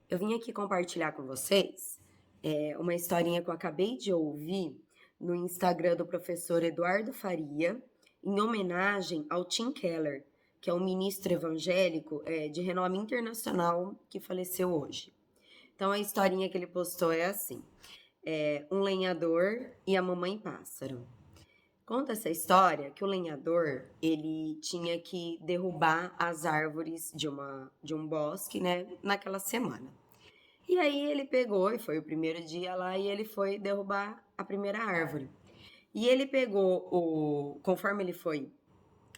Eu vim aqui compartilhar com vocês uma historinha que eu acabei de ouvir no Instagram do professor Eduardo Faria, em homenagem ao Tim Keller, que é um ministro evangélico de renome internacional que faleceu hoje. Então a historinha que ele postou é assim: um lenhador e a mamãe pássaro. Conta essa história que o lenhador, ele tinha que derrubar as árvores de um bosque, né, naquela semana. E aí ele pegou, e foi o primeiro dia lá, e ele foi derrubar a primeira árvore. E ele pegou conforme ele foi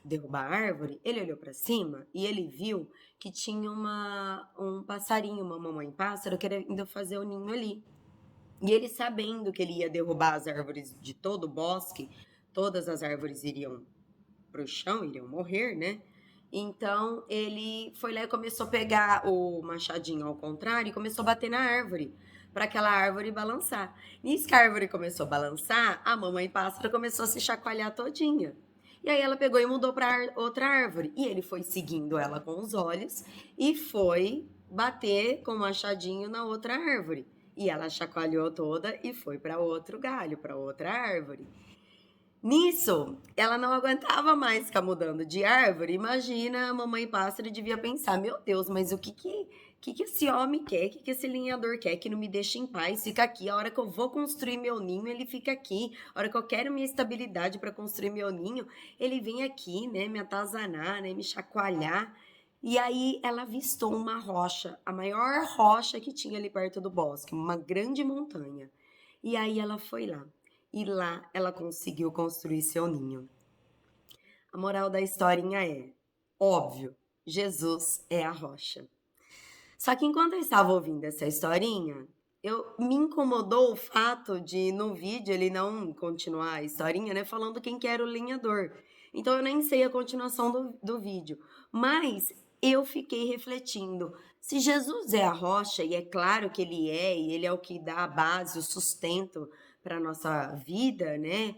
derrubar a árvore, ele olhou para cima e ele viu que tinha um passarinho, uma mamãe pássaro, querendo fazer o ninho ali. E ele, sabendo que ele ia derrubar as árvores de todo o bosque, todas as árvores iriam pro chão, iriam morrer, né? Então ele foi lá e começou a pegar o machadinho ao contrário e começou a bater na árvore, para aquela árvore balançar. Nisso que a árvore começou a balançar, a mamãe pássaro começou a se chacoalhar todinha. E aí ela pegou e mudou para outra árvore. E ele foi seguindo ela com os olhos e foi bater com o machadinho na outra árvore. E ela chacoalhou toda e foi para outro galho, para outra árvore. Nisso, ela não aguentava mais ficar mudando de árvore. Imagina, a mamãe pássaro devia pensar: meu Deus, mas o que esse homem quer? O que esse linhador quer que não me deixa em paz? Fica aqui. A hora que eu vou construir meu ninho, ele fica aqui. A hora que eu quero minha estabilidade para construir meu ninho, ele vem aqui, né, me atazanar, né, me chacoalhar. E aí ela avistou uma rocha, a maior rocha que tinha ali perto do bosque, uma grande montanha. E aí ela foi lá. E lá ela conseguiu construir seu ninho. A moral da historinha é: óbvio, Jesus é a rocha. Só que enquanto eu estava ouvindo essa historinha, me incomodou o fato de no vídeo ele não continuar a historinha, né, falando quem que era o lenhador. Então eu nem sei a continuação do vídeo. Mas eu fiquei refletindo. Se Jesus é a rocha, e é claro que ele é, e ele é o que dá a base, o sustento para a nossa vida, né?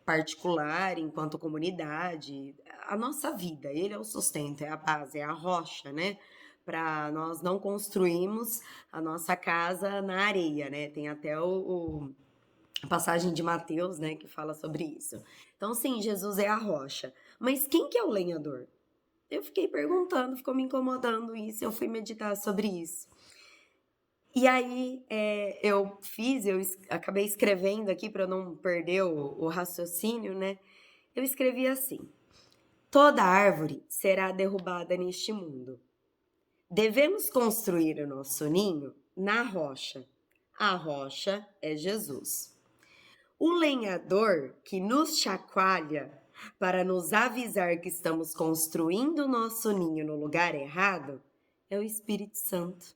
Particular, enquanto comunidade, a nossa vida, ele é o sustento, é a base, é a rocha, né? Para nós não construirmos a nossa casa na areia, né? Tem até a passagem de Mateus, né, que fala sobre isso. Então, sim, Jesus é a rocha. Mas quem que é o lenhador? Eu fiquei perguntando, ficou me incomodando isso, eu fui meditar sobre isso. E aí acabei escrevendo aqui para eu não perder o raciocínio, né? Eu escrevi assim: toda árvore será derrubada neste mundo. Devemos construir o nosso ninho na rocha. A rocha é Jesus. O lenhador que nos chacoalha para nos avisar que estamos construindo o nosso ninho no lugar errado é o Espírito Santo.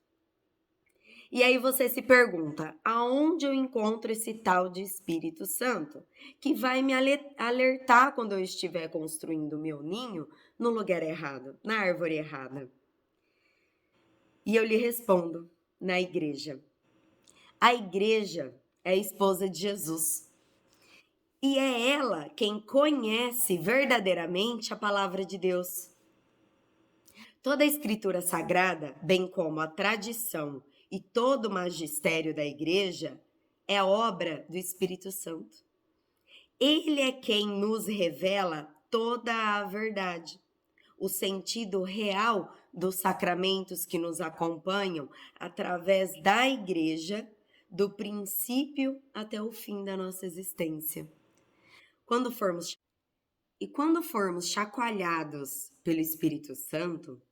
E aí você se pergunta: aonde eu encontro esse tal de Espírito Santo que vai me alertar quando eu estiver construindo o meu ninho no lugar errado, na árvore errada? E eu lhe respondo: na igreja. A igreja é a esposa de Jesus. E é ela quem conhece verdadeiramente a palavra de Deus. Toda a escritura sagrada, bem como a tradição e todo o magistério da igreja, é obra do Espírito Santo. Ele é quem nos revela toda a verdade, o sentido real dos sacramentos que nos acompanham através da igreja, do princípio até o fim da nossa existência. Quando formos chacoalhados pelo Espírito Santo,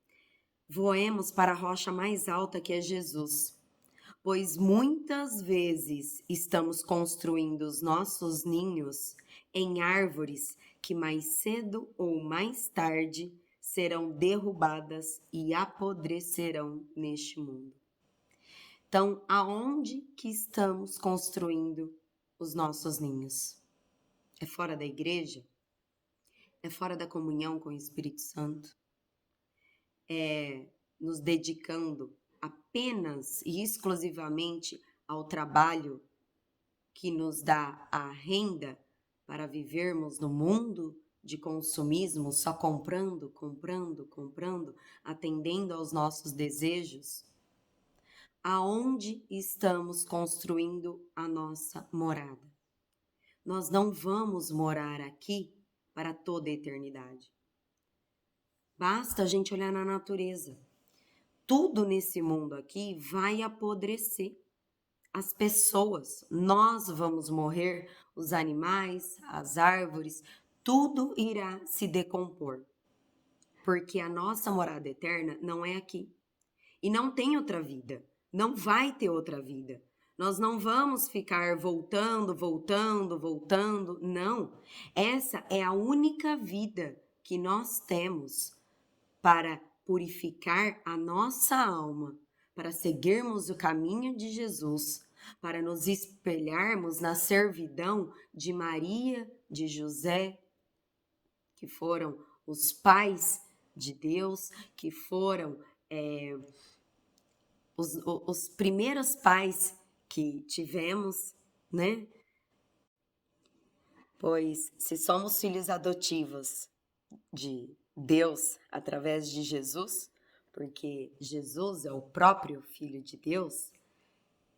voemos para a rocha mais alta que é Jesus, pois muitas vezes estamos construindo os nossos ninhos em árvores que mais cedo ou mais tarde serão derrubadas e apodrecerão neste mundo. Então, aonde que estamos construindo os nossos ninhos? É fora da igreja? É fora da comunhão com o Espírito Santo? É nos dedicando apenas e exclusivamente ao trabalho que nos dá a renda para vivermos no mundo de consumismo, só comprando, comprando, comprando, atendendo aos nossos desejos? aonde estamos construindo a nossa morada. Nós não vamos morar aqui para toda a eternidade. Basta a gente olhar na natureza. Tudo nesse mundo aqui vai apodrecer. As pessoas, nós vamos morrer, os animais, as árvores, tudo irá se decompor. Porque a nossa morada eterna não é aqui. E não tem outra vida. Não vai ter outra vida. Nós não vamos ficar voltando. Não. Essa é a única vida que nós temos para purificar a nossa alma, para seguirmos o caminho de Jesus, para nos espelharmos na servidão de Maria, de José, que foram os pais de Deus, que foram os primeiros pais que tivemos, né? Pois se somos filhos adotivos de Deus através de Jesus, porque Jesus é o próprio Filho de Deus,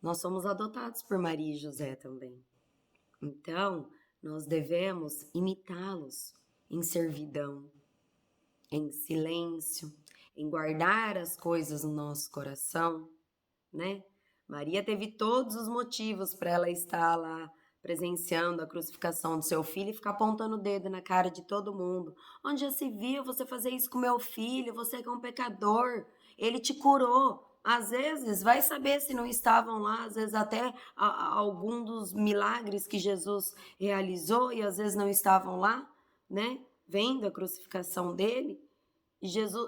nós somos adotados por Maria e José também. Então, nós devemos imitá-los em servidão, em silêncio, em guardar as coisas no nosso coração, né? Maria teve todos os motivos para ela estar lá presenciando a crucificação do seu filho e ficar apontando o dedo na cara de todo mundo. Onde já se viu você fazer isso com meu filho? Você que é um pecador. Ele te curou. Às vezes, vai saber se não estavam lá, às vezes até algum dos milagres que Jesus realizou e às vezes não estavam lá, né? Vendo a crucificação dele.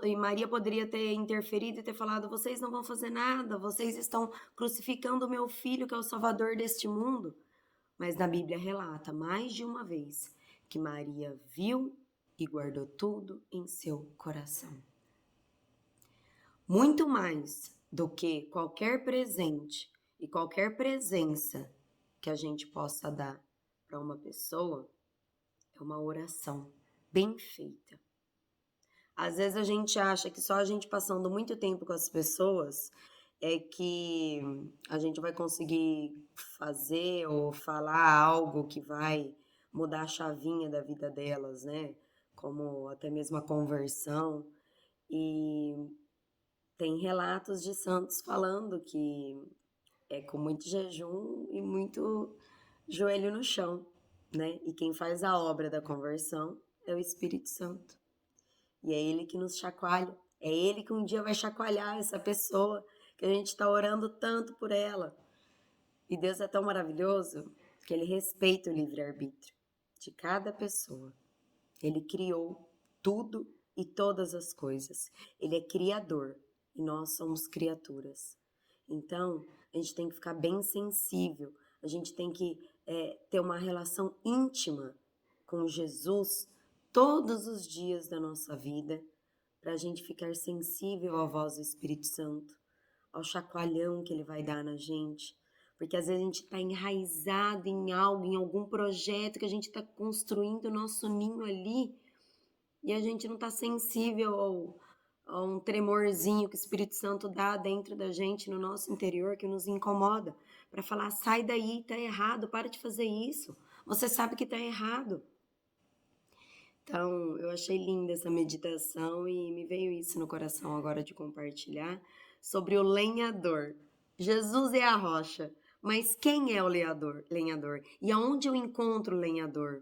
E Maria poderia ter interferido e ter falado: vocês não vão fazer nada, vocês estão crucificando o meu filho, que é o salvador deste mundo. Mas na Bíblia relata mais de uma vez que Maria viu e guardou tudo em seu coração. Muito mais do que qualquer presente e qualquer presença que a gente possa dar para uma pessoa, é uma oração bem feita. Às vezes a gente acha que só a gente passando muito tempo com as pessoas é que a gente vai conseguir fazer ou falar algo que vai mudar a chavinha da vida delas, né? Como até mesmo a conversão. E tem relatos de santos falando que é com muito jejum e muito joelho no chão, né? E quem faz a obra da conversão é o Espírito Santo. E é ele que nos chacoalha. É ele que um dia vai chacoalhar essa pessoa que a gente está orando tanto por ela. E Deus é tão maravilhoso que ele respeita o livre-arbítrio de cada pessoa. Ele criou tudo e todas as coisas. Ele é criador e nós somos criaturas. Então, a gente tem que ficar bem sensível. A gente tem que ter uma relação íntima com Jesus todos os dias da nossa vida, para a gente ficar sensível à voz do Espírito Santo, ao chacoalhão que ele vai dar na gente. Porque às vezes a gente está enraizado em algo, em algum projeto que a gente está construindo o nosso ninho ali, e a gente não está sensível a um tremorzinho que o Espírito Santo dá dentro da gente, no nosso interior, que nos incomoda, para falar: sai daí, tá errado, para de fazer isso, você sabe que tá errado. Então, eu achei linda essa meditação e me veio isso no coração agora de compartilhar sobre o lenhador. Jesus é a rocha, mas quem é o lenhador? E aonde eu encontro o lenhador?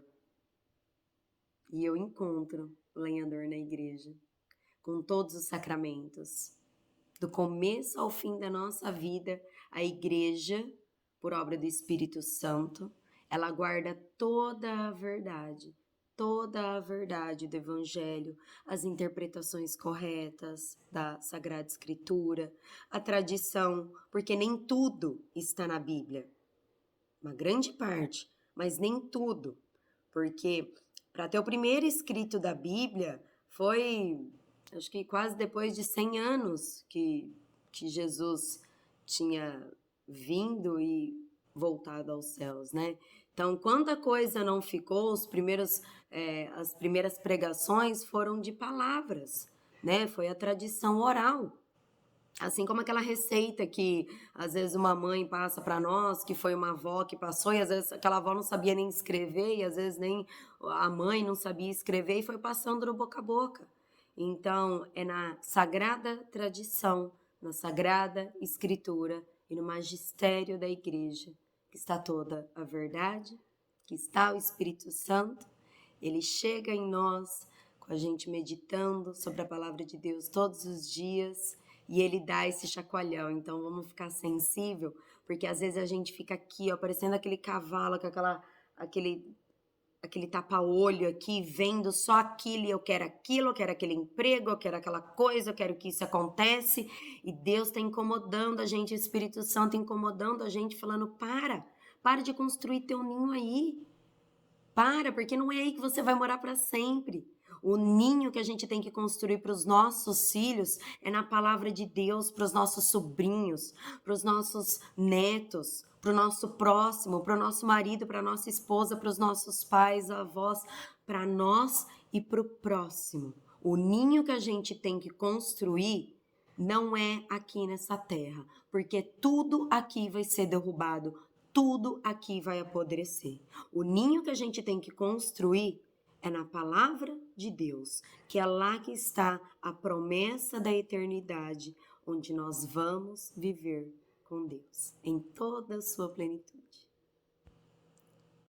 E eu encontro o lenhador na igreja, com todos os sacramentos. Do começo ao fim da nossa vida, a igreja, por obra do Espírito Santo, ela guarda toda a verdade do Evangelho, as interpretações corretas da Sagrada Escritura, a tradição, porque nem tudo está na Bíblia. Uma grande parte, mas nem tudo. Porque para ter o primeiro escrito da Bíblia foi, acho que quase depois de 100 anos que Jesus tinha vindo e voltado aos céus, né? Então, quanta coisa não ficou, as primeiras pregações foram de palavras, né? Foi a tradição oral. Assim como aquela receita que às vezes uma mãe passa para nós, que foi uma avó que passou, e às vezes aquela avó não sabia nem escrever, e às vezes nem a mãe não sabia escrever, e foi passando no boca a boca. Então, é na sagrada tradição, na sagrada escritura e no magistério da igreja que está toda a verdade, que está o Espírito Santo. Ele chega em nós com a gente meditando sobre a palavra de Deus todos os dias e ele dá esse chacoalhão. Então vamos ficar sensível, porque às vezes a gente fica aqui, ó, parecendo aquele cavalo com aquele tapa-olho aqui, vendo só aquilo, e eu quero aquele emprego, eu quero aquela coisa, eu quero que isso acontece, e Deus está incomodando a gente, o Espírito Santo incomodando a gente, falando, para de construir teu ninho aí, porque não é aí que você vai morar para sempre. O ninho que a gente tem que construir para os nossos filhos é na palavra de Deus, para os nossos sobrinhos, para os nossos netos, para o nosso próximo, para o nosso marido, para a nossa esposa, para os nossos pais, avós, para nós e para o próximo. O ninho que a gente tem que construir não é aqui nessa terra, porque tudo aqui vai ser derrubado, tudo aqui vai apodrecer. O ninho que a gente tem que construir é na palavra de Deus, que é lá que está a promessa da eternidade, onde nós vamos viver com Deus em toda a sua plenitude.